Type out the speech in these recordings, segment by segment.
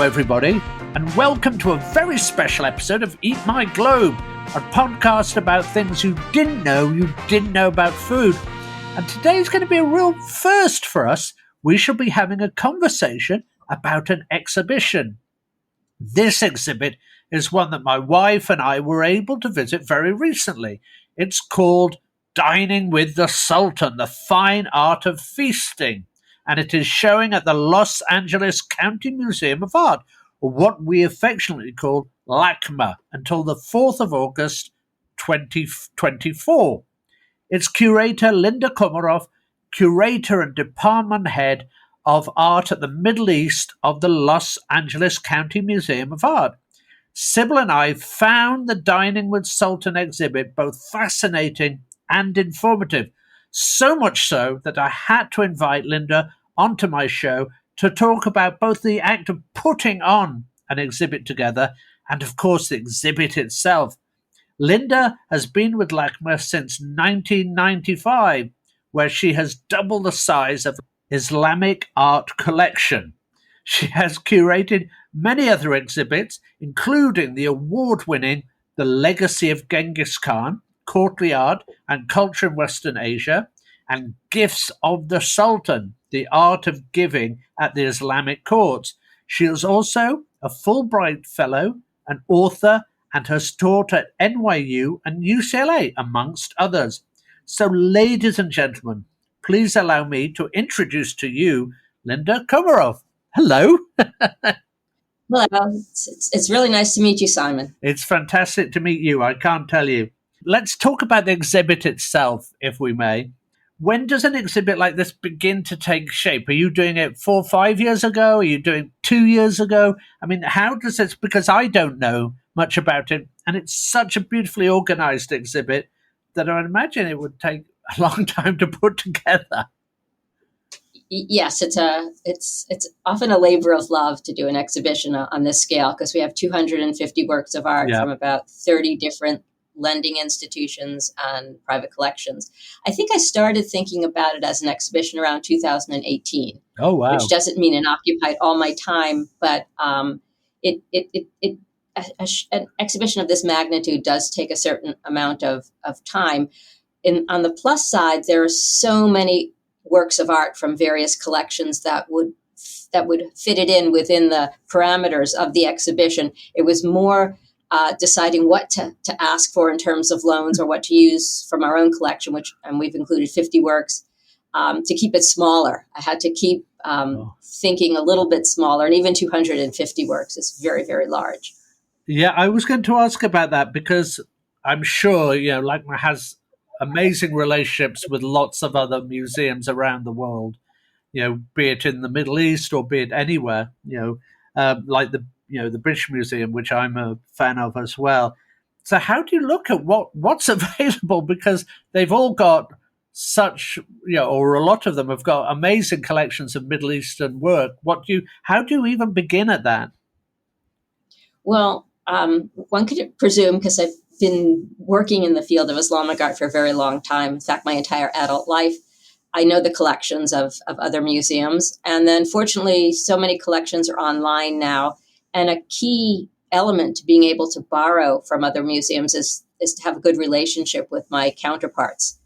everybody, and welcome to a very special episode of Eat My Globe, a podcast about things you didn't know about food. And today's going to be a real first for us. We shall be having a conversation about an exhibition. This exhibit is one that my wife and I were able to visit very recently. It's called Dining with the Sultan, the Fine Art of Feasting. And it is showing at the Los Angeles County Museum of Art, or what we affectionately call LACMA, until the 4th of August 2024. Its curator, Linda Komaroff, curator and department head of art at the Middle East of the Los Angeles County Museum of Art. Sybil and I found the Dining with Sultan exhibit both fascinating and informative, so much so that I had to invite Linda onto my show to talk about both the act of putting on an exhibit together and, of course, the exhibit itself. Linda has been with LACMA since 1995, where she has doubled the size of the Islamic art collection. She has curated many other exhibits, including the award-winning The Legacy of Genghis Khan, Courtly Art and Culture in Western Asia, and Gifts of the Sultan, the Art of Giving at the Islamic Courts. She is also a Fulbright Fellow, an author, and has taught at NYU and UCLA, amongst others. So, ladies and gentlemen, please allow me to introduce to you Linda Komaroff. Hello. Hello. It's really nice to meet you, Simon. It's fantastic to meet you, I can't tell you. Let's talk about the exhibit itself, if we may. When does an exhibit like this begin to take shape? Are you doing it 4 or 5 years ago? Are you doing 2 years ago? I mean, how does this, because I don't know much about it, and it's such a beautifully organized exhibit that I imagine it would take a long time to put together. Yes, it's often a labor of love to do an exhibition on this scale, because we have 250 works of art from about 30 different lending institutions and private collections. I think I started thinking about it as an exhibition around 2018. Oh, wow. Which doesn't mean it occupied all my time, but an exhibition of this magnitude does take a certain amount of time. On the plus side, there are so many works of art from various collections that would fit it in within the parameters of the exhibition. It was more deciding what to ask for in terms of loans or what to use from our own collection, and we've included 50 works, to keep it smaller. I had to keep thinking a little bit smaller, and even 250 works is very, very large. Yeah, I was going to ask about that, because I'm sure, LACMA has amazing relationships with lots of other museums around the world, be it in the Middle East or be it anywhere, like the British Museum, which I'm a fan of as well. So how do you look at what's available? Because they've all got such, or a lot of them have got amazing collections of Middle Eastern work. How do you even begin at that? Well, one could presume, because I've been working in the field of Islamic art for a very long time, in fact, my entire adult life, I know the collections of other museums. And then fortunately, so many collections are online now. And a key element to being able to borrow from other museums is to have a good relationship with my counterparts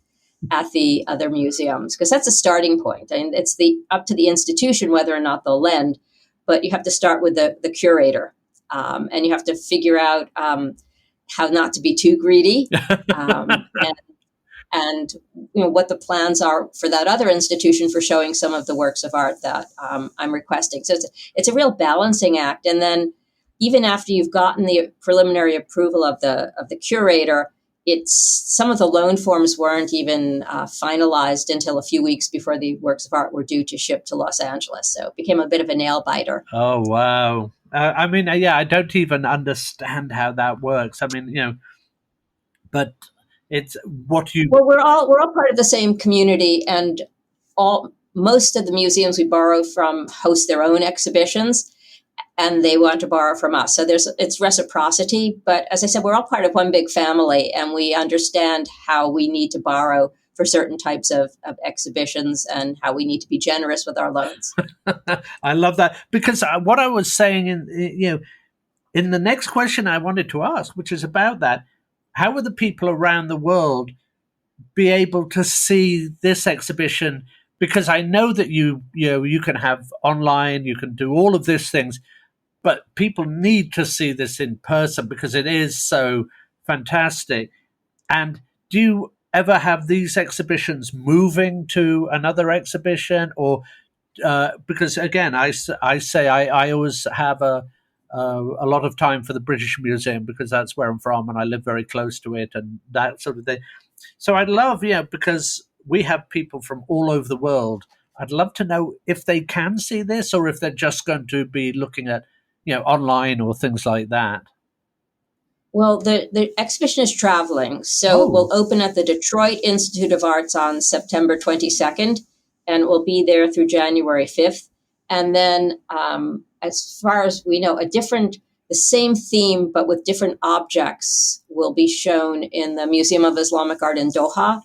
at the other museums, because that's a starting point. And it's up to the institution whether or not they'll lend, but you have to start with the curator, and you have to figure out how not to be too greedy, and what the plans are for that other institution for showing some of the works of art that I'm requesting. So it's a real balancing act. And then even after you've gotten the preliminary approval of the curator, some of the loan forms weren't even finalized until a few weeks before the works of art were due to ship to Los Angeles. So it became a bit of a nail biter. Oh, wow. I don't even understand how that works. But it's what you... Well, we're all part of the same community, and most of the museums we borrow from host their own exhibitions, and they want to borrow from us. So it's reciprocity. But as I said, we're all part of one big family, and we understand how we need to borrow for certain types of exhibitions and how we need to be generous with our loans. I love that, because what I was saying in the next question I wanted to ask, which is about that, how will the people around the world be able to see this exhibition? Because I know that you can have online, you can do all of these things, but people need to see this in person because it is so fantastic. And do you ever have these exhibitions moving to another exhibition, or because again, I say I always have a lot of time for the British Museum because that's where I'm from and I live very close to it and that sort of thing. So I'd love, because we have people from all over the world. I'd love to know if they can see this or if they're just going to be looking at, online or things like that. Well, the exhibition is traveling, so it will open at the Detroit Institute of Arts on September 22nd, and it will be there through January 5th. And then, as far as we know, the same theme, but with different objects, will be shown in the Museum of Islamic Art in Doha,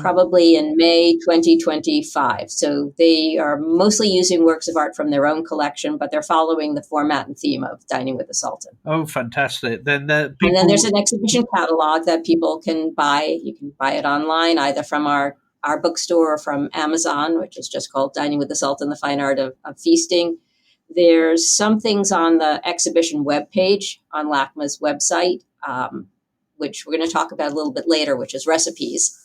probably in May 2025. So they are mostly using works of art from their own collection, but they're following the format and theme of Dining with the Sultan. Oh, fantastic. And then there's an exhibition catalog that people can buy. You can buy it online, either from our bookstore or from Amazon, which is just called Dining with the Sultan, The Fine Art of Feasting. There's some things on the exhibition webpage on LACMA's website, which we're going to talk about a little bit later, which is recipes.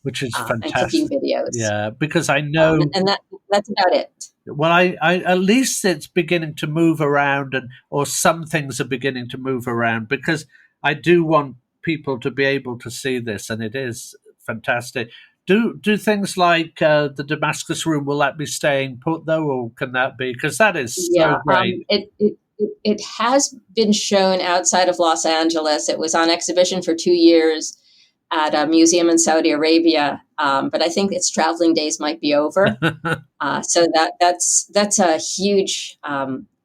Which is fantastic. And cooking videos. Yeah, because I know... and that's about it. Well, I at least it's beginning to move around, or some things are beginning to move around, because I do want people to be able to see this, and it is fantastic. Do things like the Damascus Room, will that be staying put, though, or can that be? Because that is so great. It has been shown outside of Los Angeles. It was on exhibition for 2 years at a museum in Saudi Arabia, but I think its traveling days might be over. So that's a huge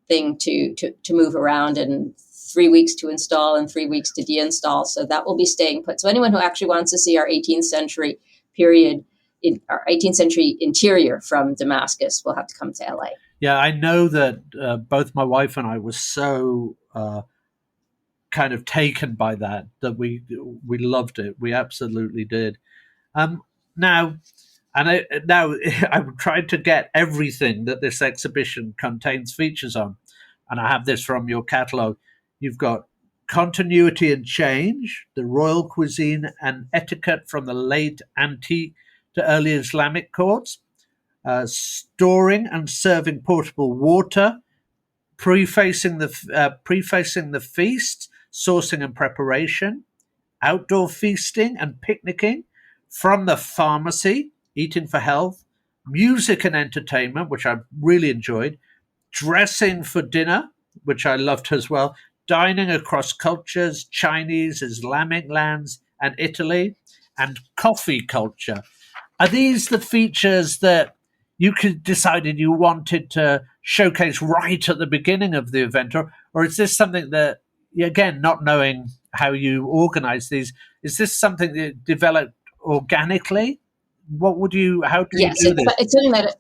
thing to move around, and 3 weeks to install and 3 weeks to deinstall. So that will be staying put. So anyone who actually wants to see our 18th century period, in our 18th century interior from Damascus, will have to come to LA. Yeah, I know that both my wife and I were so kind of taken by that we loved it. We absolutely did. Now I've tried to get everything that this exhibition contains features on, and I have this from your catalogue. You've got Continuity and Change, the royal cuisine and etiquette from the late antique to early Islamic courts, storing and serving portable water, prefacing the feast, sourcing and preparation, outdoor feasting and picnicking, from the pharmacy, eating for health, music and entertainment, which I really enjoyed, dressing for dinner, which I loved as well, dining across cultures, Chinese, Islamic lands, and Italy, and coffee culture. Are these the features that you decided you wanted to showcase right at the beginning of the event, or is this something that, again, not knowing how you organize these, is this something that developed organically? How do you do this?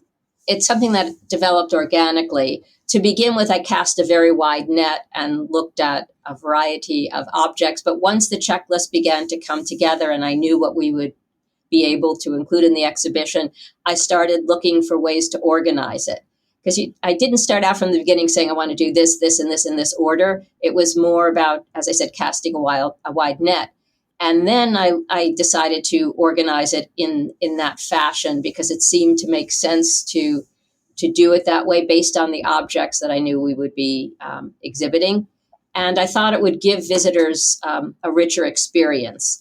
It's something that developed organically. To begin with, I cast a very wide net and looked at a variety of objects. But once the checklist began to come together and I knew what we would be able to include in the exhibition, I started looking for ways to organize it. Because I didn't start out from the beginning saying I want to do this, this, and this in this order. It was more about, as I said, casting a wide net. And then I decided to organize it in that fashion because it seemed to make sense to do it that way based on the objects that I knew we would be exhibiting. And I thought it would give visitors a richer experience.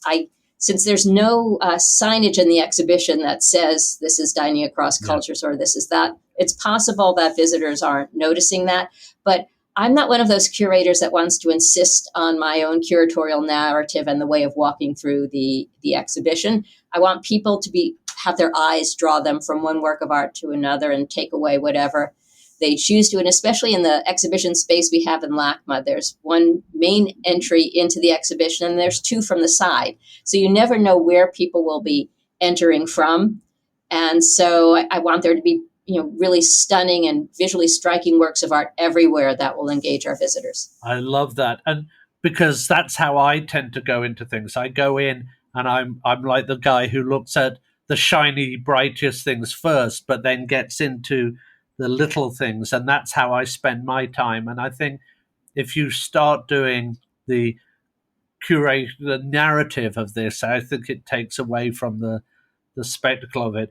Since there's no signage in the exhibition that says this is dining across cultures or this is that, it's possible that visitors aren't noticing that. But I'm not one of those curators that wants to insist on my own curatorial narrative and the way of walking through the exhibition. I want people to have their eyes draw them from one work of art to another and take away whatever they choose to. And especially in the exhibition space we have in LACMA, there's one main entry into the exhibition and there's two from the side. So you never know where people will be entering from. And so I want there to be, really stunning and visually striking works of art everywhere that will engage our visitors. I love that. And because that's how I tend to go into things. I go in and I'm like the guy who looks at the shiny, brightest things first, but then gets into the little things. And that's how I spend my time. And I think if you start doing the the narrative of this, I think it takes away from the spectacle of it.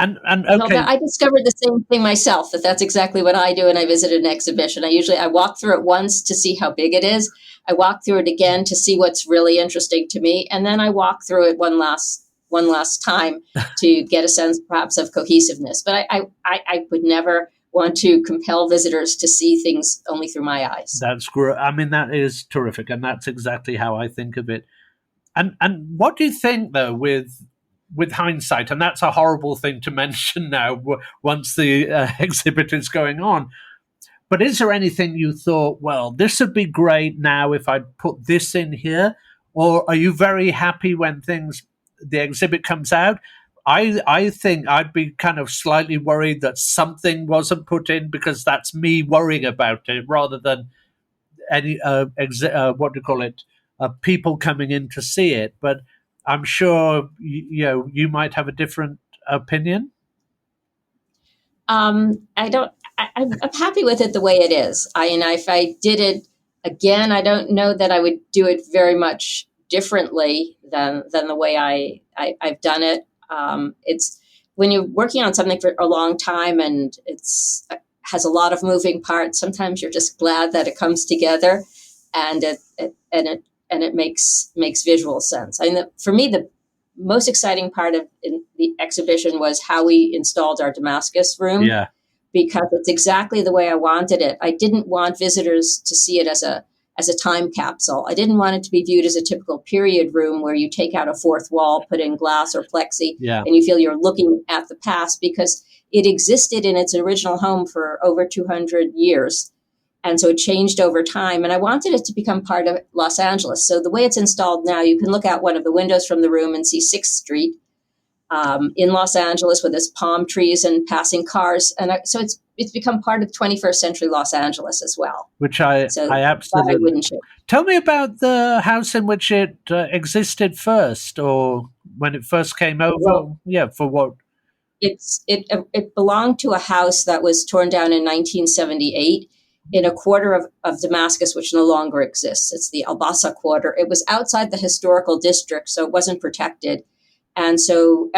And okay, I discovered the same thing myself. That's exactly what I do when I visit an exhibition. I walk through it once to see how big it is. I walk through it again to see what's really interesting to me, and then I walk through it one last time to get a sense, perhaps, of cohesiveness. But I would never want to compel visitors to see things only through my eyes. That's great. I mean, that is terrific, and that's exactly how I think of it. And what do you think, though, with hindsight? And that's a horrible thing to mention now, once the exhibit is going on. But is there anything you thought, well, this would be great now if I'd put this in here? Or are you very happy when the exhibit comes out? I think I'd be kind of slightly worried that something wasn't put in, because that's me worrying about it rather than any what do you call it, people coming in to see it. But I'm sure you might have a different opinion. I don't. I'm happy with it the way it is. If I did it again, I don't know that I would do it very much differently than the way I've done it. It's when you're working on something for a long time and has a lot of moving parts. Sometimes you're just glad that it comes together, and it makes visual sense. For me, the most exciting part of the exhibition was how we installed our Damascus room. Yeah. Because it's exactly the way I wanted it. I didn't want visitors to see it as a time capsule. I didn't want it to be viewed as a typical period room where you take out a fourth wall, put in glass or plexi, and you feel you're looking at the past, because it existed in its original home for over 200 years. And so it changed over time. And I wanted it to become part of Los Angeles. So the way it's installed now, you can look out one of the windows from the room and see 6th Street. In Los Angeles, with its palm trees and passing cars, and so it's become part of 21st century Los Angeles as well. Which I absolutely wouldn't change. Tell me about the house in which it existed first, or when it first came over. Well, for what? It belonged to a house that was torn down in 1978 in a quarter of Damascus, which no longer exists. It's the Al-Bassa quarter. It was outside the historical district, so it wasn't protected. And so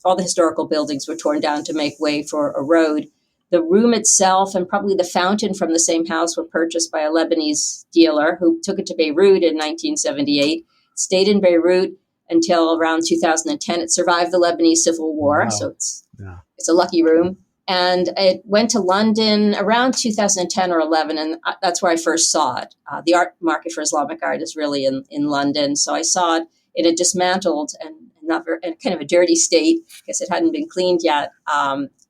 all the historical buildings were torn down to make way for a road. The room itself and probably the fountain from the same house were purchased by a Lebanese dealer who took it to Beirut in 1978, stayed in Beirut until around 2010. It survived the Lebanese Civil War, wow. So it's a lucky room. And it went to London around 2010 or 11, and that's where I first saw it. The art market for Islamic art is really in London, so I saw it. It had dismantled and not very, in kind of a dirty state because it hadn't been cleaned yet.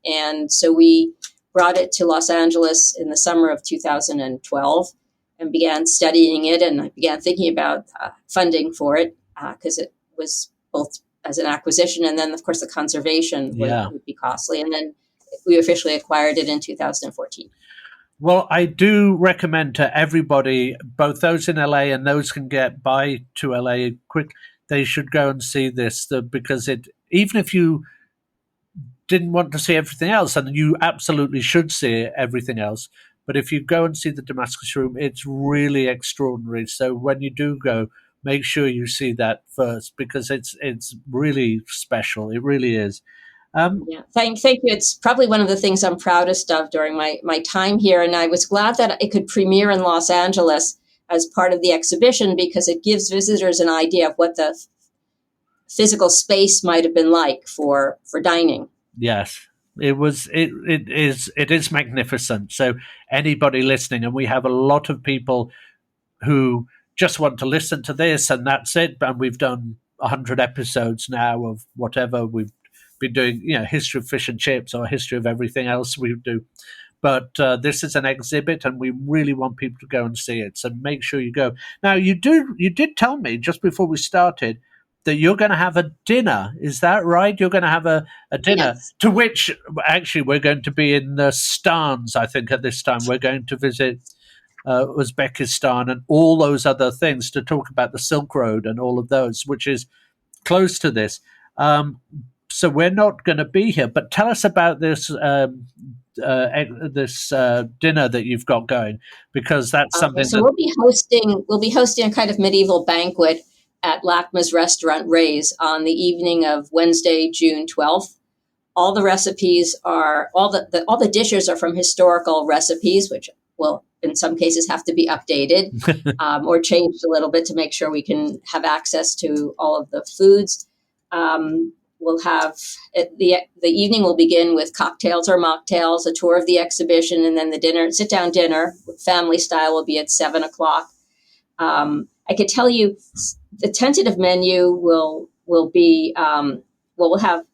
And so we brought it to Los Angeles in the summer of 2012 and began studying it. And I began thinking about funding for it because it was both as an acquisition and then, of course, the conservation would be costly. And then we officially acquired it in 2014. Well, I do recommend to everybody, both those in LA and those can get by to LA quick, they should go and see this, because even if you didn't want to see everything else, and you absolutely should see everything else, but if you go and see the Damascus room, it's really extraordinary. So when you do go, make sure you see that first, because it's really special. It really is. Thank you. It's probably one of the things I'm proudest of during my time here, and I was glad that it could premiere in Los Angeles as part of the exhibition, because it gives visitors an idea of what the physical space might have been like for dining. Yes, it was. It is magnificent. So anybody listening, and we have a lot of people who just want to listen to this, and that's it. And we've done 100 episodes now of whatever we've been doing, history of fish and chips or history of everything else we do. But this is an exhibit, and we really want people to go and see it. So make sure you go. Now, you did tell me just before we started that you're going to have a dinner. Is that right? You're going to have a dinner, Yes. to which actually we're going to be in the Stans, I think, at this time. We're going to visit Uzbekistan and all those other things to talk about the Silk Road and all of those, which is close to this. So we're not going to be here. But tell us about this this dinner that you've got going, because that's something. So we'll be hosting a kind of medieval banquet at LACMA's restaurant Ray's on the evening of Wednesday, June 12th. All the recipes are all the dishes are from historical recipes, which will in some cases have to be updated or changed a little bit to make sure we can have access to all of the foods. We'll have the evening will begin with cocktails or mocktails, a tour of the exhibition, and then the sit down dinner, family style, will be at 7:00. I could tell you the tentative menu will be we'll have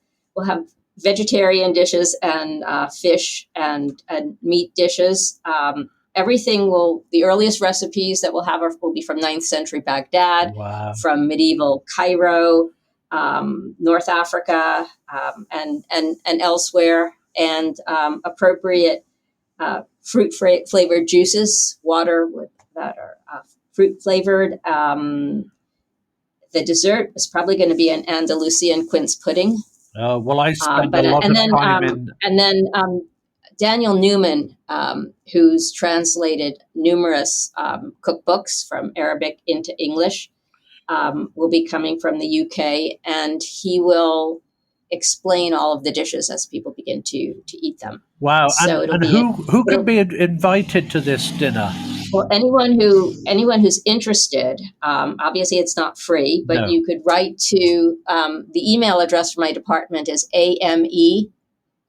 vegetarian dishes and fish and meat dishes. The earliest recipes that we'll have will be from 9th century Baghdad, Wow. from medieval Cairo, North Africa, and elsewhere, and appropriate fruit flavored juices, water that are fruit flavored. The dessert is probably going to be an Andalusian quince pudding. Well, I spend a lot of time in. And then Daniel Newman, who's translated numerous cookbooks from Arabic into English, will be coming from the UK, and he will explain all of the dishes as people begin to eat them. Wow! So and who can be invited to this dinner? Well, anyone who's interested. Obviously, it's not free, but you could write to the email address for my department is AME,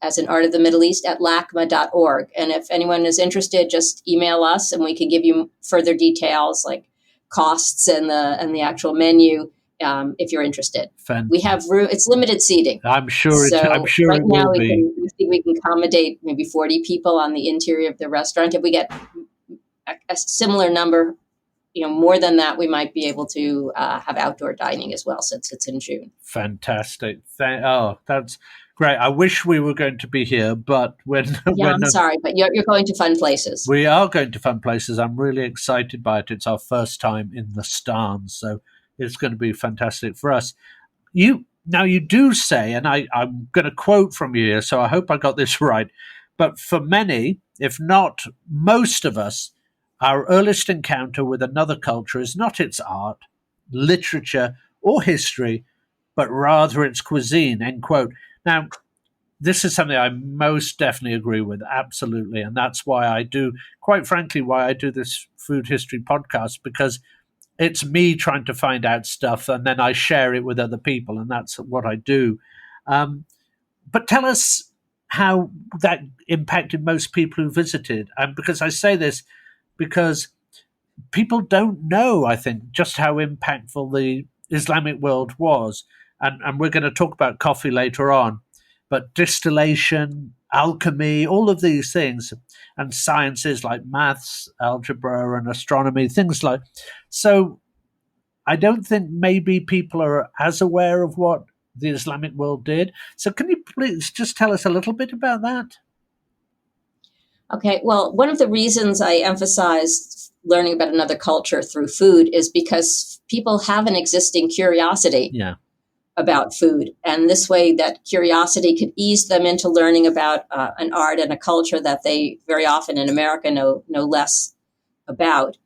as in Art of the Middle East, at LACMA.org. And if anyone is interested, just email us, and we can give you further details like costs and the actual menu. If you're interested, Fantastic. We have room. It's limited seating. I'm sure. Right now we think we can accommodate maybe 40 people on the interior of the restaurant. If we get a similar number, more than that, we might be able to have outdoor dining as well, since it's in June. Fantastic. That's great. I wish we were going to be here, but I'm sorry, but you're going to fun places. We are going to fun places. I'm really excited by it. It's our first time in the Stans, so it's going to be fantastic for us. You do say, and I'm going to quote from you here, so I hope I got this right, but for many, if not most of us, our earliest encounter with another culture is not its art, literature, or history, but rather its cuisine, end quote. Now, this is something I most definitely agree with, absolutely. And that's why I do, quite frankly, why I do this food history podcast, because it's me trying to find out stuff and then I share it with other people, and that's what I do. But tell us how that impacted most people who visited. Because I say this because people don't know, I think, just how impactful the Islamic world was. And we're going to talk about coffee later on. But distillation, alchemy, all of these things, and sciences like maths, algebra, and astronomy, things like. So I don't think maybe people are as aware of what the Islamic world did. So can you please just tell us a little bit about that? Okay, well, one of the reasons I emphasized learning about another culture through food is because people have an existing curiosity about food. And this way, that curiosity could ease them into learning about an art and a culture that they very often in America know less about.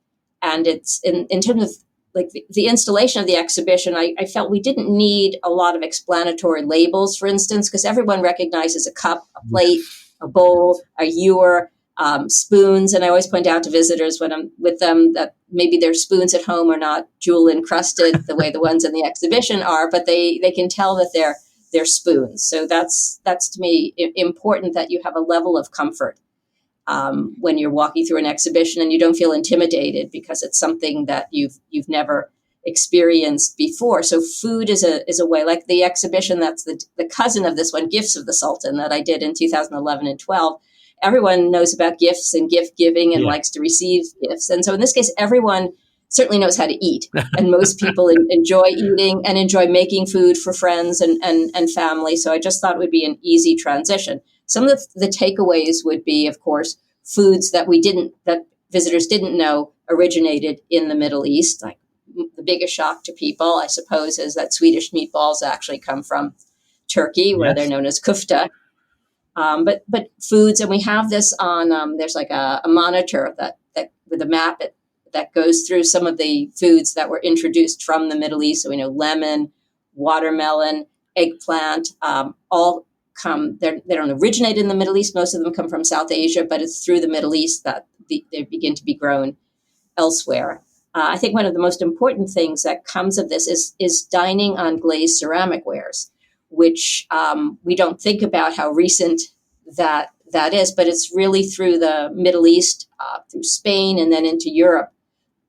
And it's in terms of like the installation of the exhibition, I felt we didn't need a lot of explanatory labels, for instance, because everyone recognizes a cup, a plate, a bowl, a ewer, spoons. And I always point out to visitors when I'm with them that maybe their spoons at home are not jewel encrusted the way the ones in the exhibition are, but they can tell that they're spoons. So that's to me important, that you have a level of comfort when you're walking through an exhibition and you don't feel intimidated because it's something that you've never experienced before. So food is a way, like the exhibition that's the cousin of this one, Gifts of the Sultan, that I did in 2011 and 12. Everyone knows about gifts and gift giving and likes to receive gifts. And so in this case, everyone certainly knows how to eat. And most people enjoy eating and enjoy making food for friends and family. So I just thought it would be an easy transition. Some of the takeaways would be, of course, foods that that visitors didn't know originated in the Middle East. Like the biggest shock to people, I suppose, is that Swedish meatballs actually come from Turkey, where they're known as kufta. But foods, and we have this on. There's like a monitor that with a map that goes through some of the foods that were introduced from the Middle East. So we know lemon, watermelon, eggplant, all come. They don't originate in the Middle East. Most of them come from South Asia, but it's through the Middle East that they begin to be grown elsewhere. I think one of the most important things that comes of this is dining on glazed ceramic wares, which we don't think about how recent that is, but it's really through the Middle East, through Spain, and then into Europe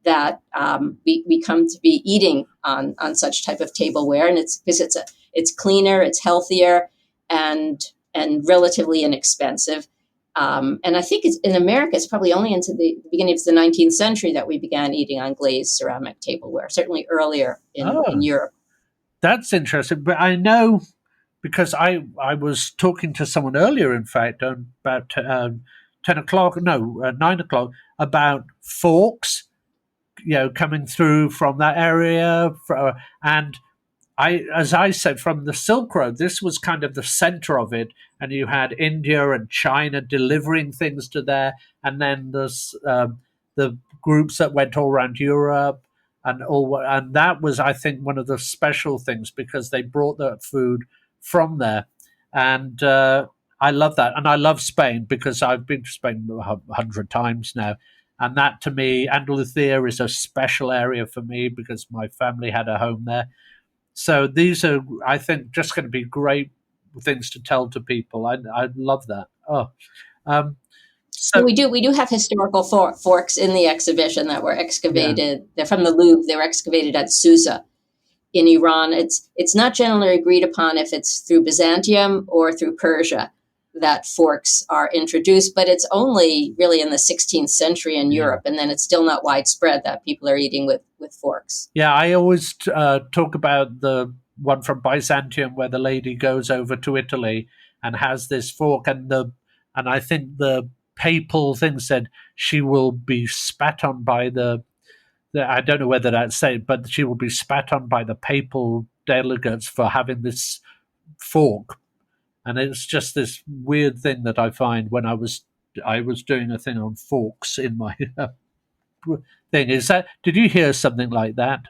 that we come to be eating on such type of tableware, and it's because it's cleaner, it's healthier, and relatively inexpensive. And I think in America, it's probably only into the beginning of the 19th century that we began eating on glazed ceramic tableware. Certainly earlier in Europe. That's interesting, but I know because I was talking to someone earlier, in fact, about 10 o'clock, 9 o'clock, about forks, coming through from that area, and as I said, from the Silk Road, this was kind of the center of it, and you had India and China delivering things to there, and then there's the groups that went all around Europe, and that was, I think, one of the special things because they brought that food from there, and I love that, and I love Spain because I've been to Spain 100 times now. And that, to me, Andalusia is a special area for me because my family had a home there. So these are, I think, just going to be great things to tell to people. I love that. So we do have historical forks in the exhibition that were excavated. Yeah. They're from the Louvre. They were excavated at Susa in Iran. It's not generally agreed upon if it's through Byzantium or through Persia that forks are introduced, but it's only really in the 16th century in Europe, and then it's still not widespread that people are eating with forks. Yeah, I always talk about the one from Byzantium where the lady goes over to Italy and has this fork, and I think the papal thing said she will be spat on by the I don't know whether that's said, but she will be spat on by the papal delegates for having this fork. And it's just this weird thing that I find when I was doing a thing on forks in my thing. Did you hear something like that?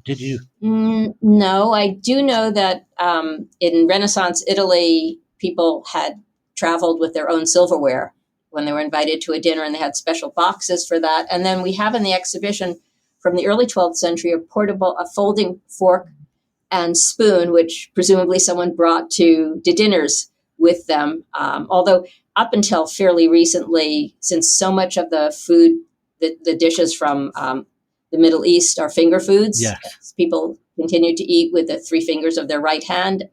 Did you? No, I do know that in Renaissance Italy, people had traveled with their own silverware when they were invited to a dinner, and they had special boxes for that. And then we have in the exhibition from the early 12th century a folding fork and spoon, which presumably someone brought to dinners with them. Although up until fairly recently, since so much of the food, the dishes from the Middle East are finger foods, people continue to eat with the three fingers of their right hand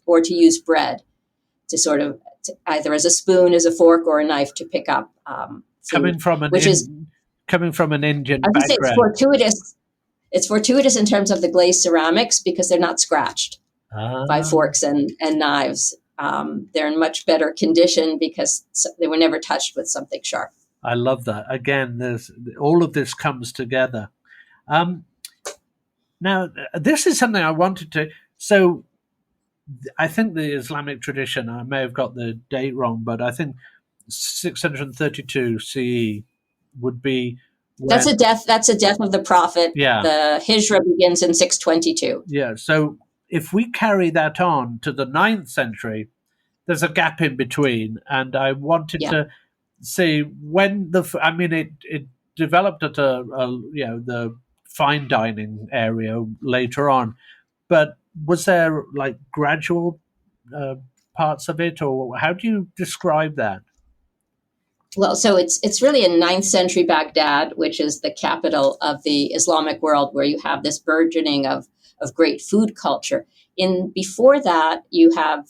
or to use bread to sort of either as a spoon, as a fork, or a knife to pick up food, coming from an Indian I would say background. It's fortuitous in terms of the glazed ceramics because they're not scratched by forks and knives. They're in much better condition because they were never touched with something sharp. I love that. Again, all of this comes together. Now, this is something I wanted to... So I think the Islamic tradition, I may have got the date wrong, but I think 632 CE would be... That's a death of the Prophet. Yeah. The Hijra begins in 622. Yeah. So if we carry that on to the 9th century, there's a gap in between. And I wanted to see when it developed at the fine dining area later on, but was there like gradual parts of it, or how do you describe that? Well, so it's really in 9th century Baghdad, which is the capital of the Islamic world, where you have this burgeoning of great food culture. Before that, you have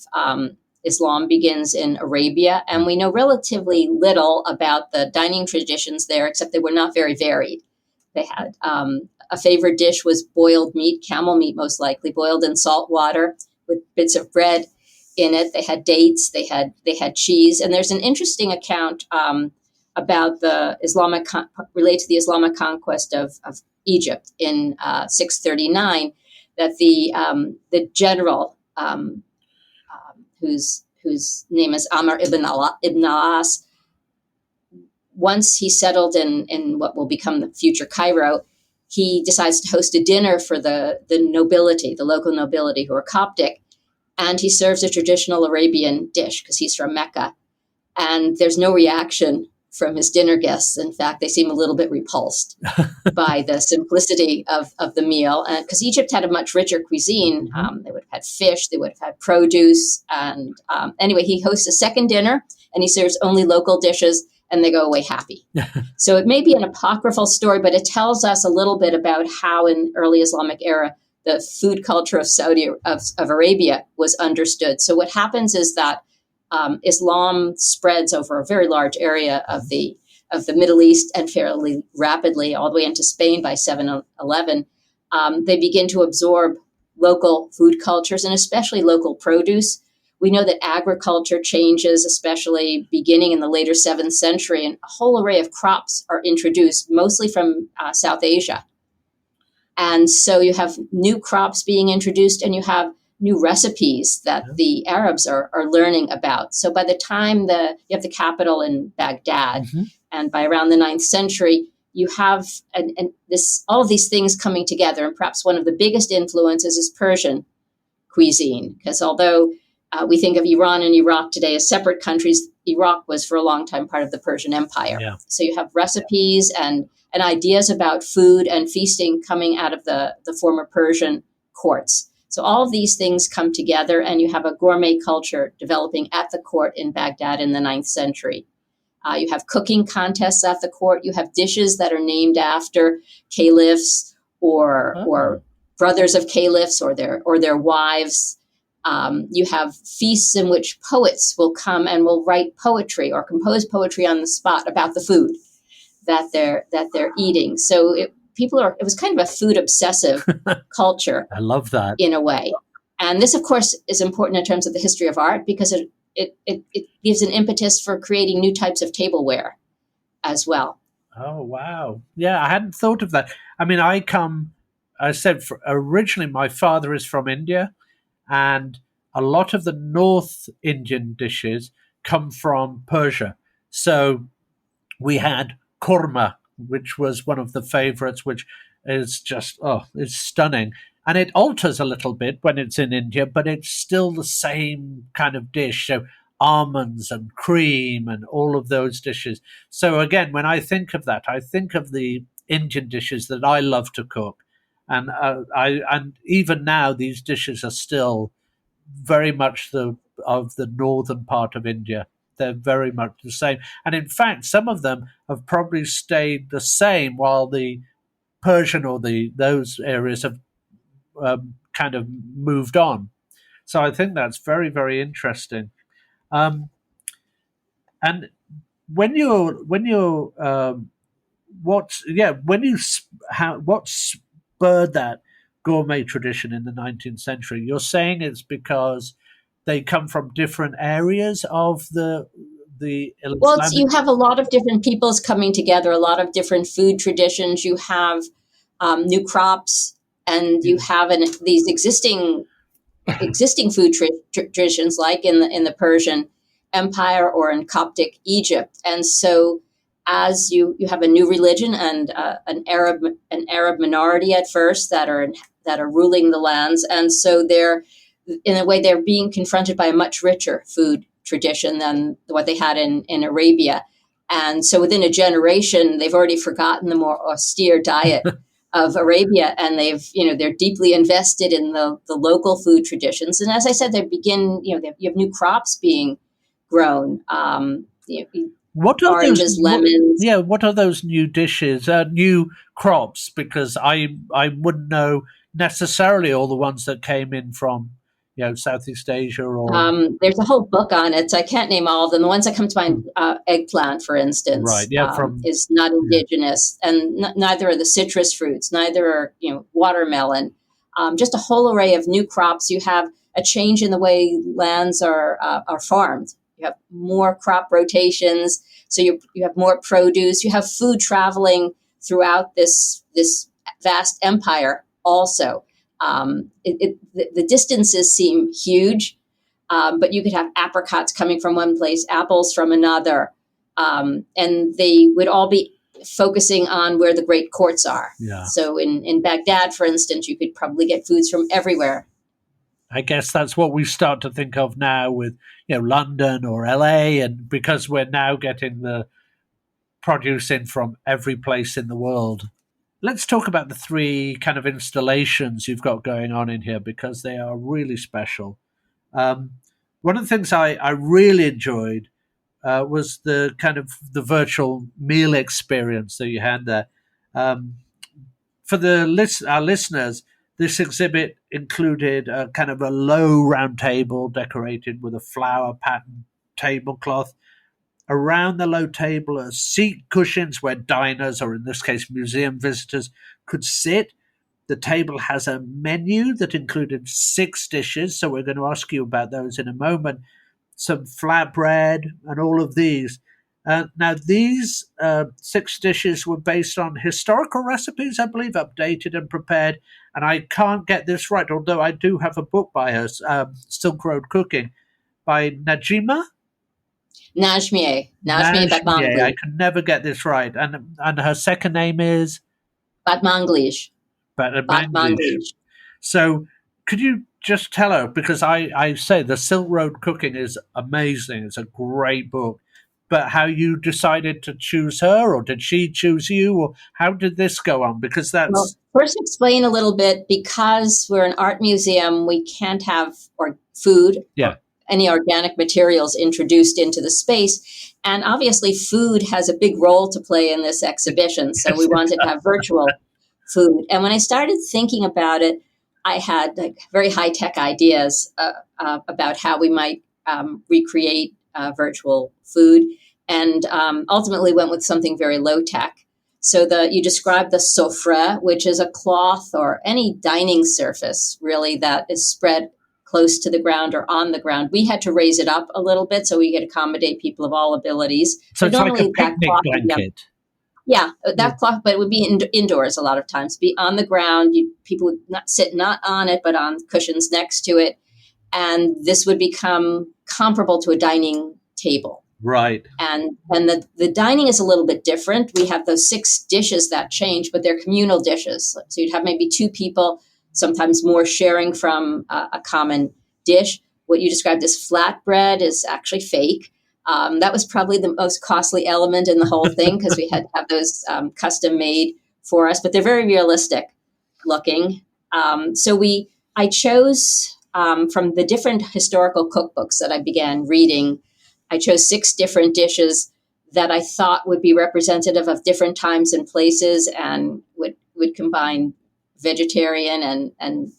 Islam begins in Arabia, and we know relatively little about the dining traditions there, except they were not very varied. They had a favorite dish was boiled meat, camel meat most likely, boiled in salt water with bits of bread in it. They had dates, they had cheese, and there's an interesting account about the related to the Islamic conquest of Egypt in 639, that the general whose name is Amr ibn al-As, once he settled in what will become the future Cairo, he decides to host a dinner for the nobility, the local nobility who are Coptic, and he serves a traditional Arabian dish because he's from Mecca. And there's no reaction from his dinner guests. In fact, they seem a little bit repulsed by the simplicity of the meal. Because Egypt had a much richer cuisine. They would have had fish, they would have had produce. And anyway, he hosts a second dinner and he serves only local dishes, and they go away happy. So it may be an apocryphal story, but it tells us a little bit about how in early Islamic era, the food culture of Arabia was understood. So what happens is that Islam spreads over a very large area of the Middle East, and fairly rapidly all the way into Spain by 711. They begin to absorb local food cultures and especially local produce. We know that agriculture changes, especially beginning in the later 7th century, and a whole array of crops are introduced, mostly from South Asia. And so you have new crops being introduced, and you have new recipes that the Arabs are learning about. So by the time you have the capital in Baghdad, and by around the 9th century, you have all of these things coming together. And perhaps one of the biggest influences is Persian cuisine, because although we think of Iran and Iraq today as separate countries, Iraq was for a long time part of the Persian Empire. Yeah. So you have recipes and ideas about food and feasting coming out of the former Persian courts. So all of these things come together, and you have a gourmet culture developing at the court in Baghdad in the 9th century. You have cooking contests at the court. You have dishes that are named after caliphs or brothers of caliphs or their wives. You have feasts in which poets will come and will write poetry or compose poetry on the spot about the food that they're eating. So it was kind of a food obsessive culture. I love that. In a way. And this, of course, is important in terms of the history of art, because it gives an impetus for creating new types of tableware as well. Oh, wow. Yeah, I hadn't thought of that. I mean, originally my father is from India, and a lot of the North Indian dishes come from Persia. So we had korma, which was one of the favorites, which is just, it's stunning. And it alters a little bit when it's in India, but it's still the same kind of dish. So almonds and cream and all of those dishes. So again, when I think of that, I think of the Indian dishes that I love to cook. And and even now, these dishes are still very much of the northern part of India. They're very much the same. And in fact, some of them have probably stayed the same while the Persian or those areas have kind of moved on. So I think that's very, very interesting. And what spurred that gourmet tradition in the 19th century? You're saying it's because they come from different areas of the Well, you have a lot of different peoples coming together, a lot of different food traditions. You have new crops, and you have these existing food traditions, like in the Persian Empire or in Coptic Egypt. And so, as you have a new religion and an Arab minority at first that are ruling the lands, and so they're being confronted by a much richer food tradition than what they had in Arabia. And so within a generation, they've already forgotten the more austere diet of Arabia, and they're deeply invested in the local food traditions. And as I said, you have new crops being grown. What are oranges, lemons. What are those new dishes, new crops? Because I wouldn't know necessarily all the ones that came in from Southeast Asia or There's a whole book on it, so I can't name all of them. The ones that come to mind, eggplant, for instance, right? Yeah, is not indigenous, and neither are the citrus fruits, neither are watermelon. Just a whole array of new crops. You have a change in the way lands are farmed. You have more crop rotations, so you have more produce. You have food traveling throughout this vast empire. Also, the distances seem huge, but you could have apricots coming from one place, apples from another, and they would all be focusing on where the great courts are. Yeah. So in Baghdad, for instance, you could probably get foods from everywhere. I guess that's what we start to think of now with London or LA, and because we're now getting the produce in from every place in the world. Let's talk about the 3 kind of installations you've got going on in here, because they are really special. One of the things I really enjoyed was the kind of the virtual meal experience that you had there. For our listeners, this exhibit included a kind of a low round table decorated with a flower pattern tablecloth. Around the low table are seat cushions where diners, or in this case museum visitors, could sit. The table has a menu that included 6 dishes, so we're going to ask you about those in a moment. Some flatbread and all of these. Now, these 6 dishes were based on historical recipes, I believe, updated and prepared. And I can't get this right, although I do have a book by her, Silk Road Cooking, by Najmieh Batmanglish. I can never get this right. And her second name is? Batmanglish. So could you just tell her, because I say the Silk Road Cooking is amazing. It's a great book. But how you decided to choose her, or did she choose you, or how did this go on? Because that's... Well, first explain a little bit, because we're an art museum, we can't have food or any organic materials introduced into the space. And obviously food has a big role to play in this exhibition. So we wanted to have virtual food. And when I started thinking about it, I had very high-tech ideas about how we might recreate virtual food, and ultimately went with something very low-tech. So you described the sofra, which is a cloth or any dining surface, really, that is spread close to the ground or on the ground. We had to raise it up a little bit so we could accommodate people of all abilities. So it's like a picnic blanket. That cloth, but it would be indoors a lot of times. Be on the ground. People would not sit not on it, but on cushions next to it. And this would become comparable to a dining table. Right. And the dining is a little bit different. We have those 6 dishes that change, but they're communal dishes. So you'd have maybe 2 people, sometimes more, sharing from a common dish. What you described as flatbread is actually fake. That was probably the most costly element in the whole thing, because we had to have those custom made for us, but they're very realistic looking. I chose from the different historical cookbooks that I began reading, I chose 6 different dishes that I thought would be representative of different times and places, and would combine vegetarian and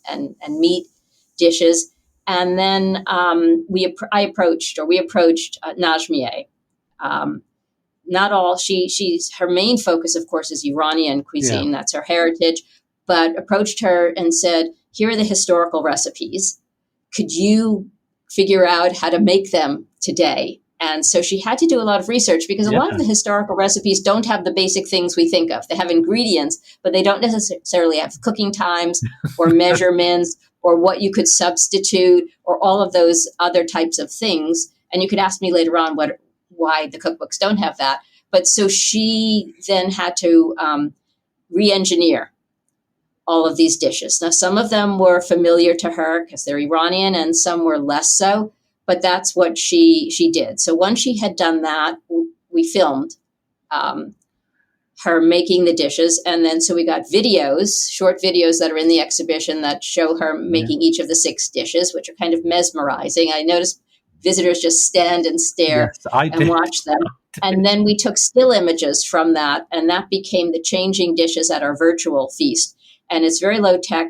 meat dishes. And then we approached Najmieh. Not all, her main focus, of course, is Iranian cuisine. Yeah. That's her heritage. But approached her and said, here are the historical recipes. Could you figure out how to make them today? And so she had to do a lot of research, because a lot of the historical recipes don't have the basic things we think of. They have ingredients, but they don't necessarily have cooking times or measurements or what you could substitute or all of those other types of things. And you could ask me later on why the cookbooks don't have that. But so she then had to re-engineer all of these dishes. Now, some of them were familiar to her because they're Iranian, and some were less so. But that's what she did. So once she had done that, we filmed her making the dishes. And then so we got short videos that are in the exhibition that show her making each of the 6 dishes, which are kind of mesmerizing. I noticed visitors just stand and stare and watch them. And then we took still images from that, and that became the changing dishes at our virtual feast. and it's very low tech.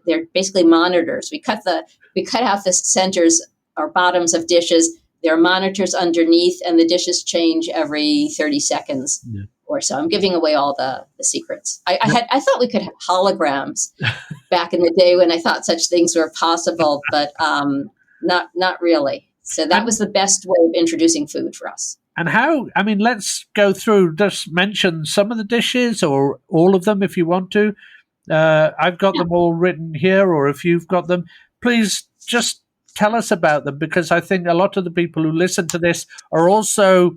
They're basically monitors. We cut out the centers or bottoms of dishes. There are monitors underneath, and the dishes change every 30 seconds or so. I'm giving away all the secrets. I thought we could have holograms back in the day when I thought such things were possible, but not really. So that was the best way of introducing food for us. And let's go through, just mention some of the dishes or all of them if you want to. I've got them all written here, or if you've got them, please just tell us about them, because I think a lot of the people who listen to this are also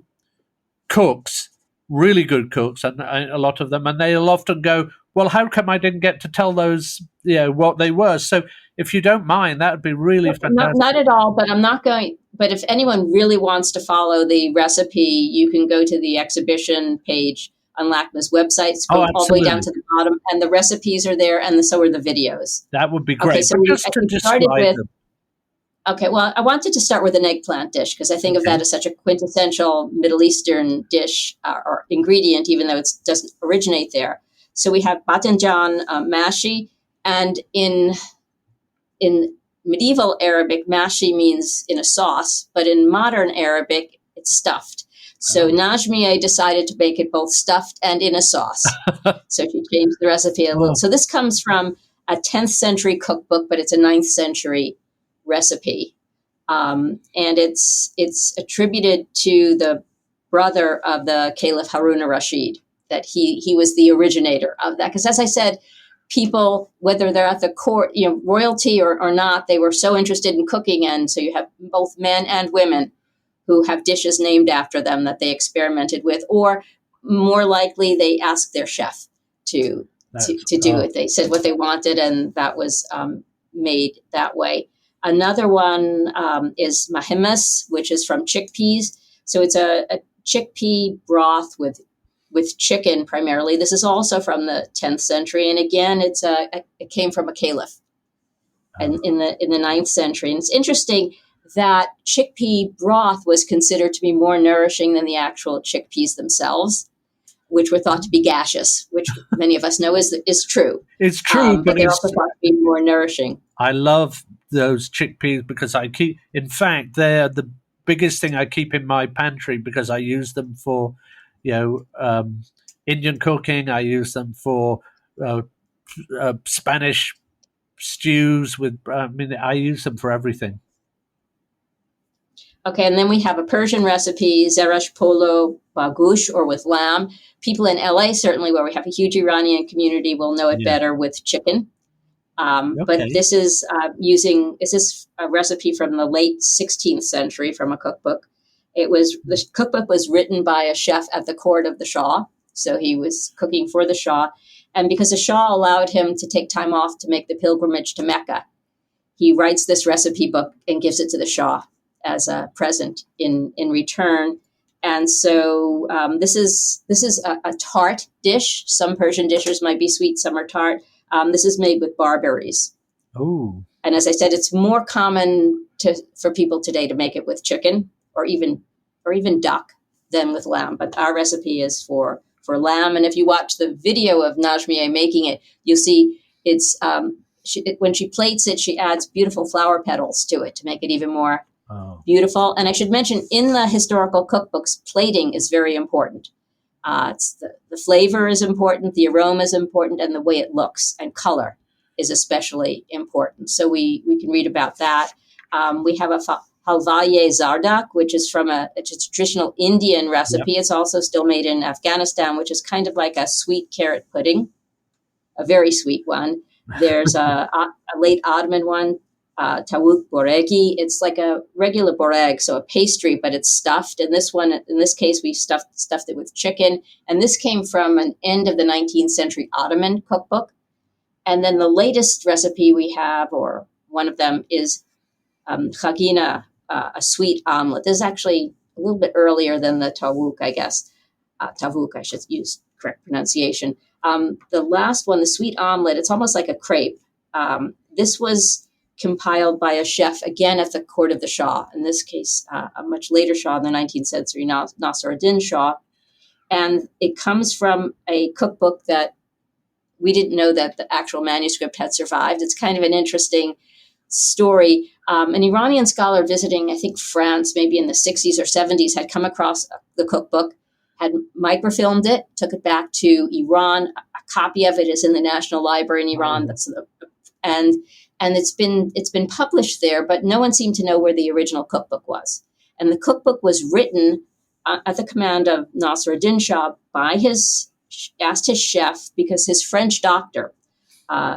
cooks, really good cooks, and a lot of them, and they'll often go, well, how come I didn't get to tell those, what they were? So if you don't mind, that would be really fantastic. Not at all, but I'm not going. But if anyone really wants to follow the recipe, you can go to the exhibition page on LACMA's website. Scroll all the way down to the bottom, and the recipes are there, and so are the videos. That would be great. Okay, so we started with. Okay, well, I wanted to start with an eggplant dish because I think of that as such a quintessential Middle Eastern dish or ingredient, even though it doesn't originate there. So we have batinjan mashi, and in medieval Arabic, mashi means in a sauce, but in modern Arabic, it's stuffed. So Najmieh decided to make it both stuffed and in a sauce. So she changed the recipe a little. So this comes from a 10th century cookbook, but it's a 9th century recipe. And it's attributed to the brother of the Caliph Harun al-Rashid, that he was the originator of that. Because as I said, people, whether they're at the court, royalty or not, they were so interested in cooking. And so you have both men and women who have dishes named after them that they experimented with, or more likely they asked their chef to do it. They said what they wanted, and that was made that way. Another one is mahimas, which is from chickpeas. So it's a chickpea broth with chicken primarily. This is also from the 10th century, and again, it came from a caliph, and in the 9th century. And it's interesting that chickpea broth was considered to be more nourishing than the actual chickpeas themselves, which were thought to be gaseous, which many of us know is true. It's true, but they're also thought to be more nourishing. I love those chickpeas because in fact, they're the biggest thing I keep in my pantry because I use them for, Indian cooking. I use them for Spanish stews I use them for everything. Okay, and then we have a Persian recipe, zerash polo bagush, or with lamb. People in LA, certainly where we have a huge Iranian community, will know it better with chicken. But this is a recipe from the late 16th century from a cookbook. The cookbook was written by a chef at the court of the Shah, so he was cooking for the Shah. And because the Shah allowed him to take time off to make the pilgrimage to Mecca, he writes this recipe book and gives it to the Shah as a present in return. And so this is a tart dish. Some Persian dishes might be sweet, some are tart. This is made with barberries. Oh. And as I said, it's more common for people today to make it with chicken or even duck than with lamb. But our recipe is for lamb. And if you watch the video of Najmieh making it, you'll see it's when she plates it, she adds beautiful flower petals to it to make it even more beautiful. And I should mention, in the historical cookbooks, plating is very important. It's the flavor is important, the aroma is important, and the way it looks and color is especially important. So we can read about that. We have a halvaye zardak, which is it's a traditional Indian recipe. Yep. It's also still made in Afghanistan, which is kind of like a sweet carrot pudding, a very sweet one. There's a late Ottoman one, tawuk boregi. It's like a regular boreg, so a pastry, but it's stuffed. And in this case, we stuffed it with chicken. And this came from an end of the 19th century Ottoman cookbook. And then the latest recipe we have, or one of them, is khagina, a sweet omelet. This is actually a little bit earlier than the tawuk, I guess. Tavuk, I should use correct pronunciation. The last one, the sweet omelet, it's almost like a crepe. This was compiled by a chef, again, at the court of the Shah, in this case, a much later Shah in the 19th century, Nasr ad-Din Shah. And it comes from a cookbook that we didn't know that the actual manuscript had survived. It's kind of an interesting story. An Iranian scholar visiting, I think, France, maybe in the 60s or 70s, had come across the cookbook, had microfilmed it, took it back to Iran. A copy of it is in the National Library in Iran. And it's been published there, but no one seemed to know where the original cookbook was. And the cookbook was written at the command of Nasruddin Shah asked his chef, because his French doctor, a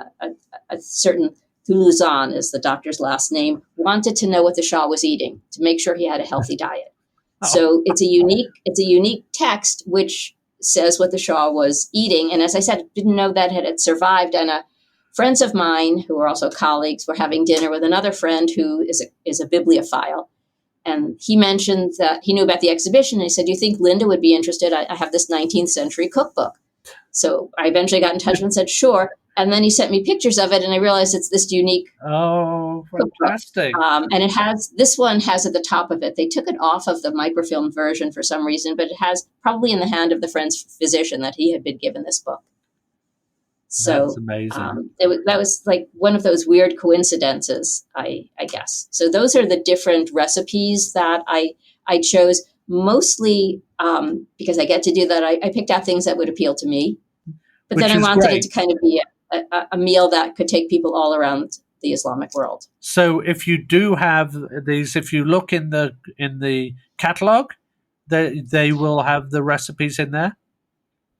certain Toulouzan is the doctor's last name, wanted to know what the Shah was eating to make sure he had a healthy diet. Oh. So it's a unique text which says what the Shah was eating. And as I said, didn't know that it had survived. And friends of mine who are also colleagues were having dinner with another friend who is a bibliophile. And he mentioned that he knew about the exhibition. And he said, "Do you think Linda would be interested? I have this 19th century cookbook." So I eventually got in touch with him and said, "Sure." And then he sent me pictures of it, and I realized it's this unique. Oh, fantastic! And this one has at the top of it. They took it off of the microfilm version for some reason, but it has probably in the hand of the French physician that he had been given this book. So that's amazing. That was like one of those weird coincidences, I guess. So those are the different recipes that I chose, mostly because I get to do that. I picked out things that would appeal to me, but then I wanted it to kind of be a meal that could take people all around the Islamic world. So if you do have these, if you look in the catalog, they will have the recipes in there.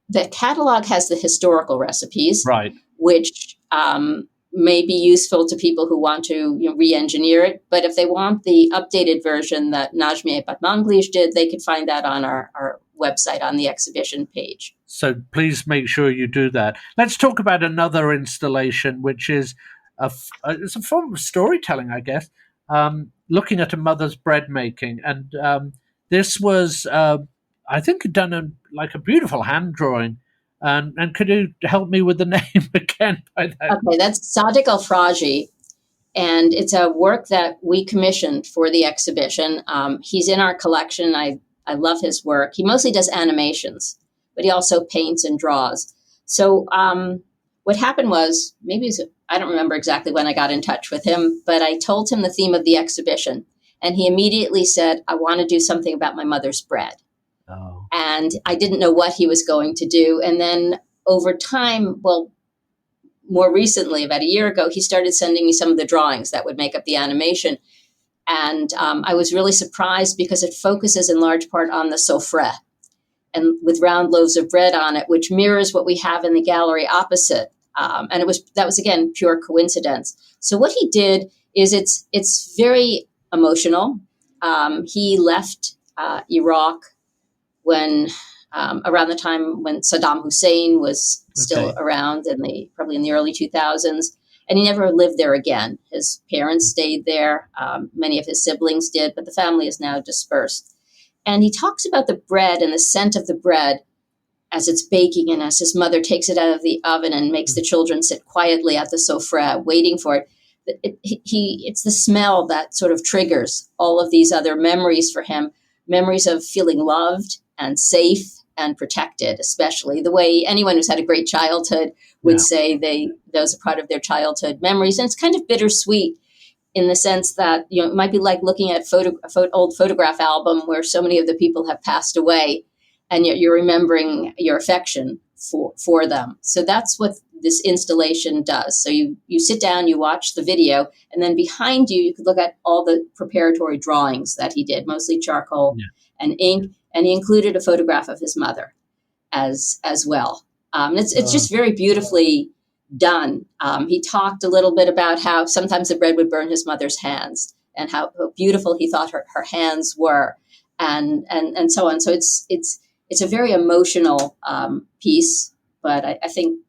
The catalog has the historical recipes, right, which may be useful to people who want to re-engineer it. But if they want the updated version that Najmieh Batmanglish did, they could find that on our website on the exhibition page. So please make sure you do that. Let's talk about another installation, which is it's a form of storytelling, I guess, looking at a mother's bread making. And this was... I think done a beautiful hand drawing. And could you help me with the name again? Okay, that's Sadiq Al-Fraji. And it's a work that we commissioned for the exhibition. He's in our collection. I love his work. He mostly does animations, but he also paints and draws. So what happened was, I don't remember exactly when I got in touch with him, but I told him the theme of the exhibition. And he immediately said, "I want to do something about my mother's bread." Oh. And I didn't know what he was going to do. And then over time, more recently, about a year ago, he started sending me some of the drawings that would make up the animation. And I was really surprised because it focuses in large part on the sofre, and with round loaves of bread on it, which mirrors what we have in the gallery opposite. And that was again pure coincidence. So what he did is it's very emotional. He left Iraq when around the time when Saddam Hussein was still around, probably in the early 2000s, and he never lived there again. His parents stayed there. Many of his siblings did, but the family is now dispersed. And he talks about the bread and the scent of the bread as it's baking, and as his mother takes it out of the oven and makes the children sit quietly at the sofra waiting for it. It's the smell that sort of triggers all of these other memories for him, memories of feeling loved and safe and protected, especially the way anyone who's had a great childhood would say those are part of their childhood memories. And it's kind of bittersweet in the sense that, it might be like looking at old photograph album where so many of the people have passed away, and yet you're remembering your affection for them. So that's what this installation does. So you sit down, you watch the video, and then behind you could look at all the preparatory drawings that he did, mostly charcoal and ink. And he included a photograph of his mother as well. It's just very beautifully done. He talked a little bit about how sometimes the bread would burn his mother's hands, and how beautiful he thought her hands were, and so on. So it's a very emotional piece, but I think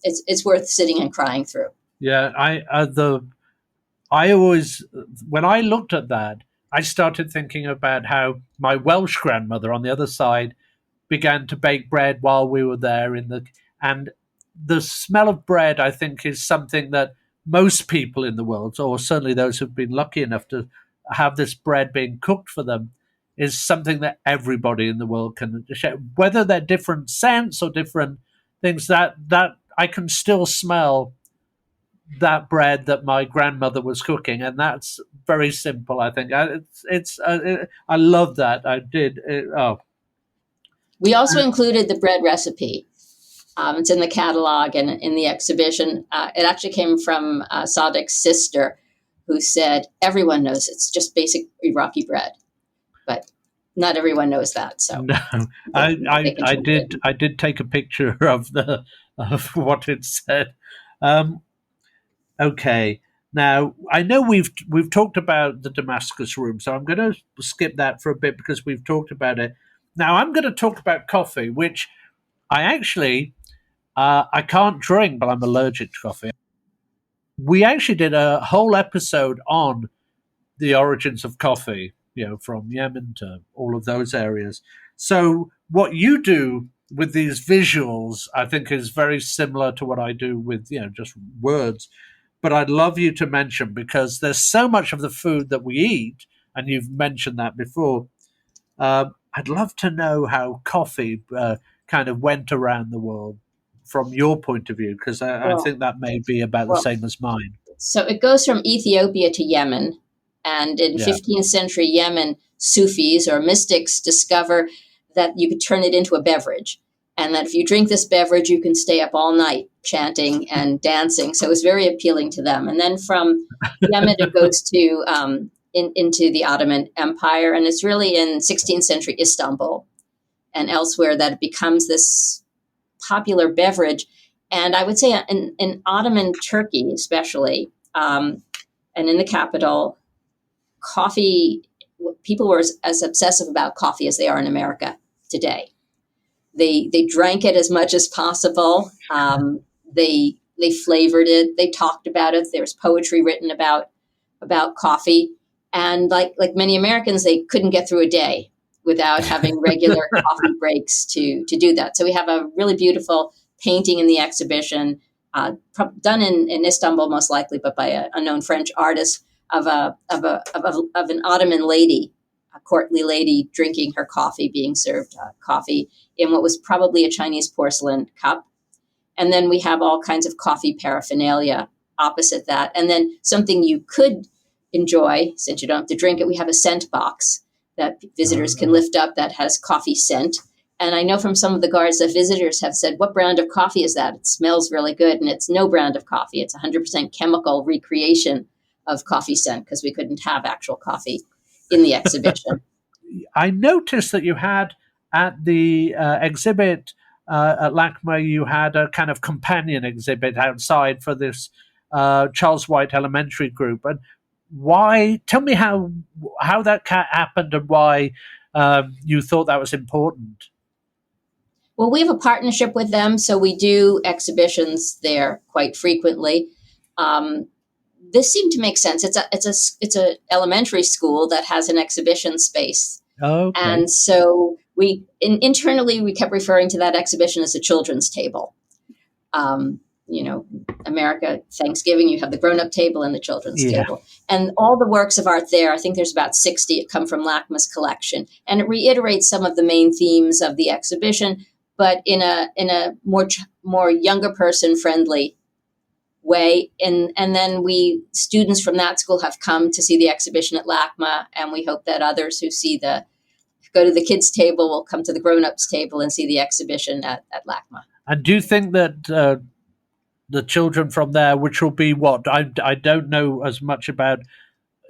it's worth sitting and crying through. Yeah, I always, when I looked at that, I started thinking about how my Welsh grandmother on the other side began to bake bread while we were there and the smell of bread, I think, is something that most people in the world, or certainly those who've been lucky enough to have this bread being cooked for them, is something that everybody in the world can share. Whether they're different scents or different things, that I can still smell that bread that my grandmother was cooking, and that's very simple. I think I love that. I did. We also included the bread recipe. It's in the catalog and in the exhibition. It actually came from Sadiq's sister, who said, everyone knows it's just basic Iraqi bread, but not everyone knows that. So no, I did take a picture of what it said. Okay. Now, I know we've talked about the Damascus room, so I'm going to skip that for a bit because we've talked about it. Now, I'm going to talk about coffee, which I actually I can't drink, but I'm allergic to coffee. We actually did a whole episode on the origins of coffee, from Yemen to all of those areas. So, what you do with these visuals, I think, is very similar to what I do with, just words. But I'd love you to mention, because there's so much of the food that we eat, and you've mentioned that before. I'd love to know how coffee kind of went around the world from your point of view, because I think that may be about the same as mine. So it goes from Ethiopia to Yemen. And in 15th century Yemen, Sufis or mystics discover that you could turn it into a beverage. And that if you drink this beverage, you can stay up all night chanting and dancing. So it was very appealing to them. And then from Yemen, it goes to into the Ottoman Empire. And it's really in 16th century Istanbul and elsewhere that it becomes this popular beverage. And I would say in Ottoman Turkey, especially, and in the capital, coffee, people were as obsessive about coffee as they are in America today. They drank it as much as possible. They flavored it. They talked about it. There's poetry written about coffee. And like many Americans, they couldn't get through a day without having regular coffee breaks to do that. So we have a really beautiful painting in the exhibition, done in Istanbul most likely, but by a known French artist, of an Ottoman lady, a courtly lady, drinking her coffee, being served coffee in what was probably a Chinese porcelain cup. And then we have all kinds of coffee paraphernalia opposite that. And then something you could enjoy, since you don't have to drink it, we have a scent box that visitors can lift up that has coffee scent. And I know from some of the guards that visitors have said, what brand of coffee is that? It smells really good. And it's no brand of coffee. It's 100% chemical recreation of coffee scent, because we couldn't have actual coffee in the exhibition. I noticed that you had at the exhibit at LACMA, you had a kind of companion exhibit outside for this Charles White Elementary group. And why? Tell me how that happened and why you thought that was important. Well, we have a partnership with them, so we do exhibitions there quite frequently. This seemed to make sense. It's a elementary school that has an exhibition space, and so we internally we kept referring to that exhibition as a children's table. America, Thanksgiving, you have the grown-up table and the children's table, and all the works of art there. I think there's about 60 come from LACMA's collection, and it reiterates some of the main themes of the exhibition, but in a more younger person friendly way. And then students from that school have come to see the exhibition at LACMA, and we hope that others who go to the kids' table will come to the grown-ups table and see the exhibition at LACMA. And do you think that the children from there, which will be what? I don't know as much about,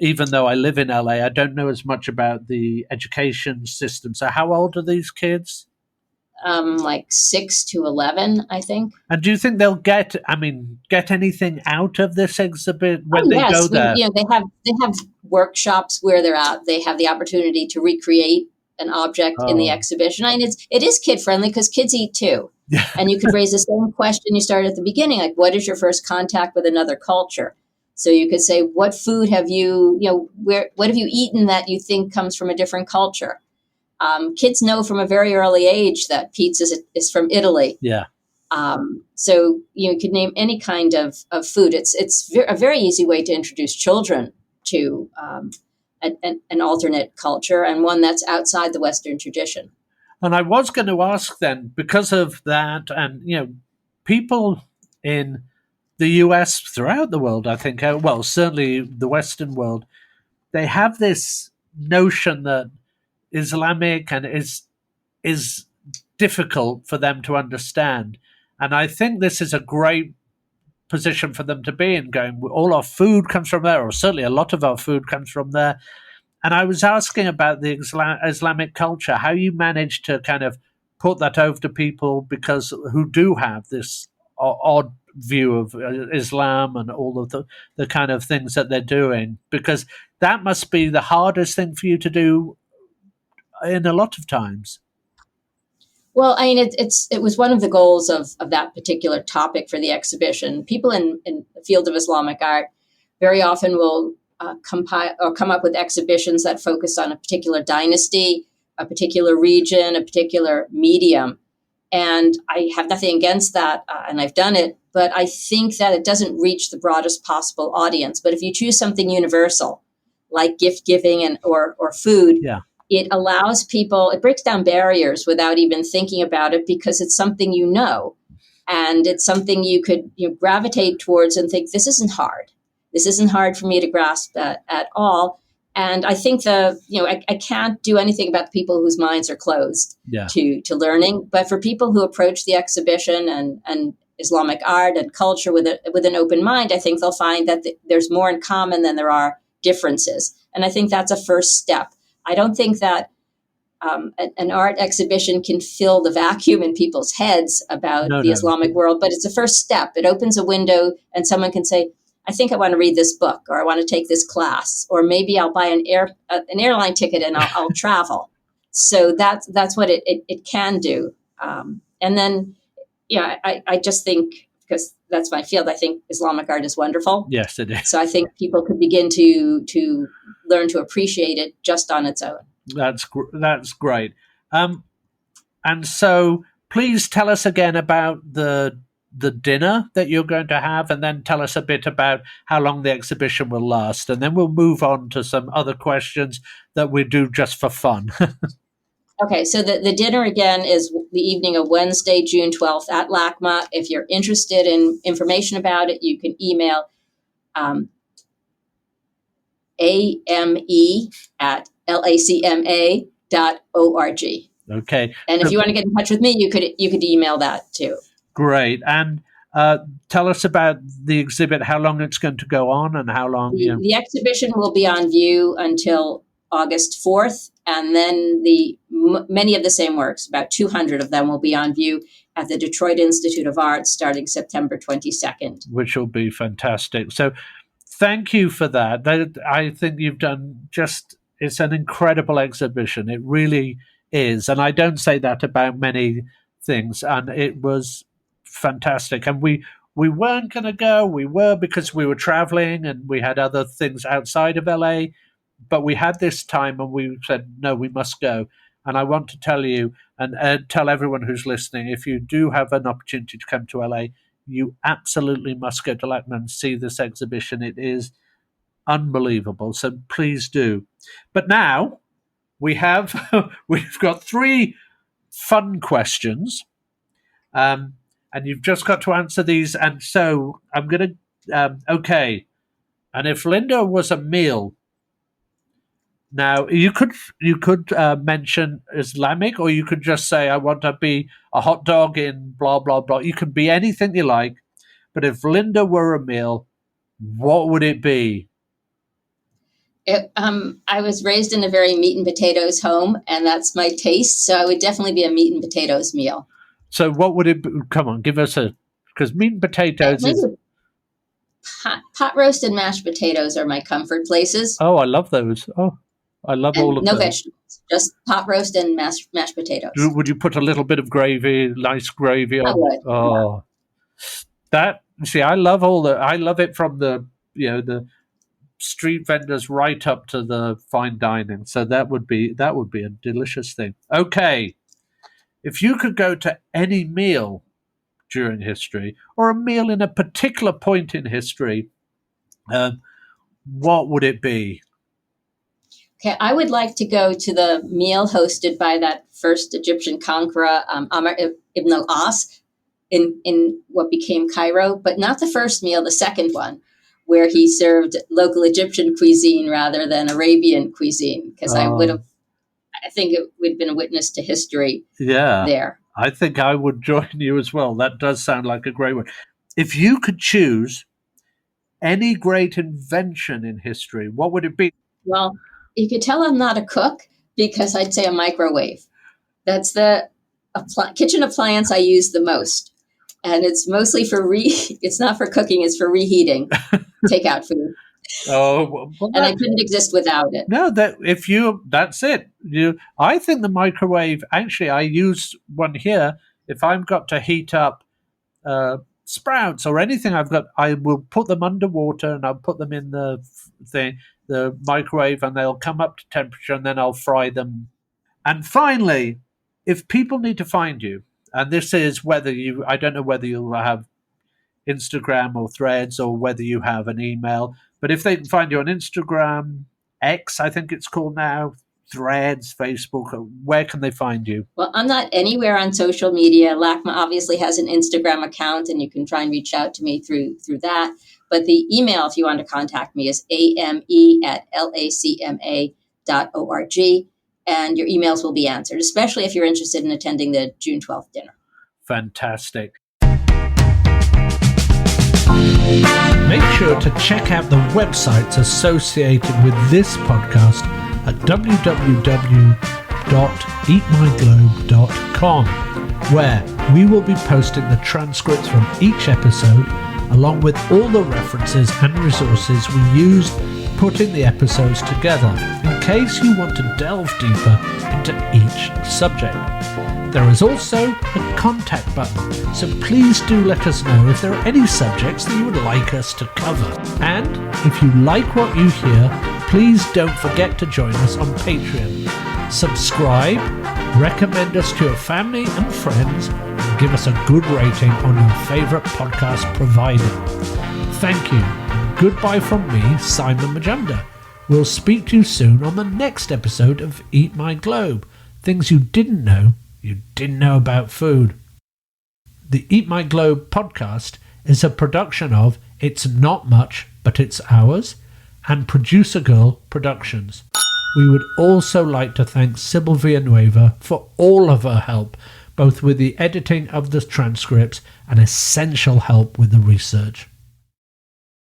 even though I live in LA, I don't know as much about the education system. So how old are these kids? Like 6 to 11, I think. And do you think they'll get anything out of this exhibit when they go there? They have workshops where they're out. They have the opportunity to recreate an object in the exhibition. I mean, it is kid friendly because kids eat too. And you could raise the same question you started at the beginning, like, what is your first contact with another culture? So you could say, what food have what have you eaten that you think comes from a different culture? Kids know from a very early age that pizza is from Italy. Yeah. So you could name any kind of food. It's a very easy way to introduce children to an alternate culture, and one that's outside the Western tradition. And I was going to ask then, because of that, and people in the US, throughout the world, I think, well, certainly the Western world, they have this notion that Islamic and is difficult for them to understand. And I think this is a great position for them to be in, going, all our food comes from there, or certainly a lot of our food comes from there. And I was asking about the Islamic culture, how you manage to kind of put that over to people because who do have this odd view of Islam and all of the kind of things that they're doing, because that must be the hardest thing for you to do in a lot of times. Well, I mean, it was one of the goals of that particular topic for the exhibition. People in the field of Islamic art very often will compile or come up with exhibitions that focus on a particular dynasty, a particular region, a particular medium. And I have nothing against that, and I've done it, but I think that it doesn't reach the broadest possible audience. But if you choose something universal, like gift giving or food, Yeah. It allows people, it breaks down barriers without even thinking about it, because it's something you know, and it's something you could gravitate towards and think, this isn't hard. This isn't hard for me to grasp at all. And I think I can't do anything about the people whose minds are closed to learning. But for people who approach the exhibition and Islamic art and culture with an open mind, I think they'll find that there's more in common than there are differences. And I think that's a first step. I don't think that an art exhibition can fill the vacuum in people's heads about the Islamic world, but it's a first step. It opens a window and someone can say, I think I want to read this book, or I want to take this class, or maybe I'll buy an airline ticket and I'll travel. So that's what it can do. And then, I just think, because that's my field, I think Islamic art is wonderful. Yes, it is. So I think people could begin to learn to appreciate it just on its own. That's great. And so please tell us again about the dinner that you're going to have, and then tell us a bit about how long the exhibition will last. And then we'll move on to some other questions that we do just for fun. Okay, so the dinner again is the evening of Wednesday, June 12th at LACMA. If you're interested in information about it, you can email ame@lacma.org. Okay. And if you want to get in touch with me, you could email that too. Great. And tell us about the exhibit, how long it's going to go on, and how long. The exhibition will be on view until August 4th, and then many of the same works, about 200 of them, will be on view at the Detroit Institute of Arts starting September 22nd. Which will be fantastic. So thank you for that. I think you've done it's an incredible exhibition. It really is. And I don't say that about many things. And it was fantastic. And we weren't going to go. We were, because we were traveling and we had other things outside of LA. But we had this time and we said, no, we must go. And I want to tell you and tell everyone who's listening, if you do have an opportunity to come to LA, you absolutely must go to LACMA and see this exhibition. It is unbelievable. So please do. But now we've got 3 fun questions. And you've just got to answer these. And so I'm going to, okay. And if Linda was a meal, now you could mention Islamic, or you could just say, I want to be a hot dog in blah, blah, blah. You could be anything you like. But if Linda were a meal, what would it be? I was raised in a very meat and potatoes home, and that's my taste. So I would definitely be a meat and potatoes meal. So what would it be? Come on, give us because meat and potatoes is... Pot roast and mashed potatoes are my comfort places. Oh, I love those. Oh, I love all of those. No vegetables, just pot roast and mashed potatoes. Would you put a little bit of gravy, nice gravy on? I would. Oh, yeah. I love I love it from the street vendors right up to the fine dining. So that would be a delicious thing. Okay. If you could go to any meal during history, or a meal in a particular point in history, what would it be? Okay, I would like to go to the meal hosted by that first Egyptian conqueror, Amr ibn al-As. in what became Cairo, but not the first meal, the second one, where he served local Egyptian cuisine rather than Arabian cuisine, because I think it would have been a witness to history there. I think I would join you as well. That does sound like a great one. If you could choose any great invention in history, what would it be? Well, you could tell I'm not a cook because I'd say a microwave. That's the kitchen appliance I use the most. And it's mostly it's not for cooking, it's for reheating takeout food. And I couldn't exist without it. No, that's it. I think the microwave, actually, I use one here. If I've got to heat up sprouts or anything I will put them underwater and I'll put them in the microwave and they'll come up to temperature and then I'll fry them. And finally, if people need to find you, and this is I don't know whether you'll have Instagram or Threads or whether you have an email, but if they can find you on Instagram, X, I think it's called now, Threads, Facebook, where can they find you? Well, I'm not anywhere on social media. LACMA obviously has an Instagram account, and you can try and reach out to me through that. But the email, if you want to contact me, is ame@lacma.org. And your emails will be answered, especially if you're interested in attending the June 12th dinner. Fantastic. Make sure to check out the websites associated with this podcast at www.eatmyglobe.com, where we will be posting the transcripts from each episode, along with all the references and resources we used putting the episodes together, in case you want to delve deeper into each subject. There is also a contact button, so please do let us know if there are any subjects that you would like us to cover. And if you like what you hear, please don't forget to join us on Patreon. Subscribe, recommend us to your family and friends, and give us a good rating on your favourite podcast provider. Thank you. Goodbye from me, Simon Majumdar. We'll speak to you soon on the next episode of Eat My Globe. Things you didn't know about food. The Eat My Globe podcast is a production of It's Not Much, But It's Ours and Producer Girl Productions. We would also like to thank Sybil Villanueva for all of her help, both with the editing of the transcripts and essential help with the research.